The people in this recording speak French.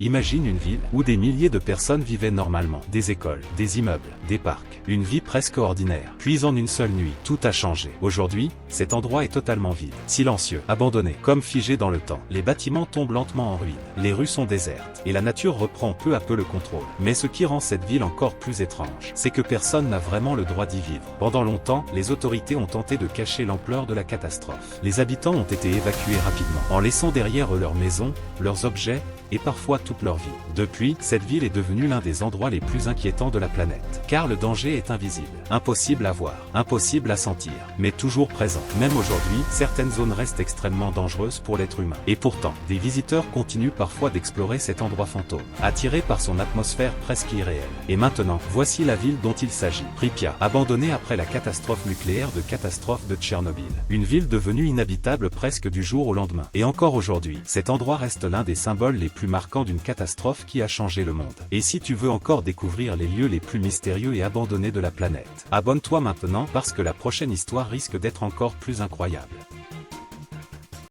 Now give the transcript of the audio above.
Imagine une ville où des milliers de personnes vivaient normalement. Des écoles, des immeubles, des parcs, une vie presque ordinaire. Puis en une seule nuit, tout a changé. Aujourd'hui, cet endroit est totalement vide, silencieux, abandonné, comme figé dans le temps. Les bâtiments tombent lentement en ruine, les rues sont désertes, et la nature reprend peu à peu le contrôle. Mais ce qui rend cette ville encore plus étrange, c'est que personne n'a vraiment le droit d'y vivre. Pendant longtemps, les autorités ont tenté de cacher l'ampleur de la catastrophe. Les habitants ont été évacués rapidement, en laissant derrière eux leurs maisons, leurs objets, et parfois toute leur vie. Depuis, cette ville est devenue l'un des endroits les plus inquiétants de la planète. Car le danger est invisible, impossible à voir, impossible à sentir, mais toujours présent. Même aujourd'hui, certaines zones restent extrêmement dangereuses pour l'être humain. Et pourtant, des visiteurs continuent parfois d'explorer cet endroit fantôme, attirés par son atmosphère presque irréelle. Et maintenant, voici la ville dont il s'agit. Pripyat, abandonnée après la catastrophe nucléaire de Tchernobyl. Une ville devenue inhabitable presque du jour au lendemain. Et encore aujourd'hui, cet endroit reste l'un des symboles les plus marquants d'une catastrophe qui a changé le monde. Et si tu veux encore découvrir les lieux les plus mystérieux et abandonnés de la planète, abonne-toi maintenant parce que la prochaine histoire risque d'être encore plus incroyable.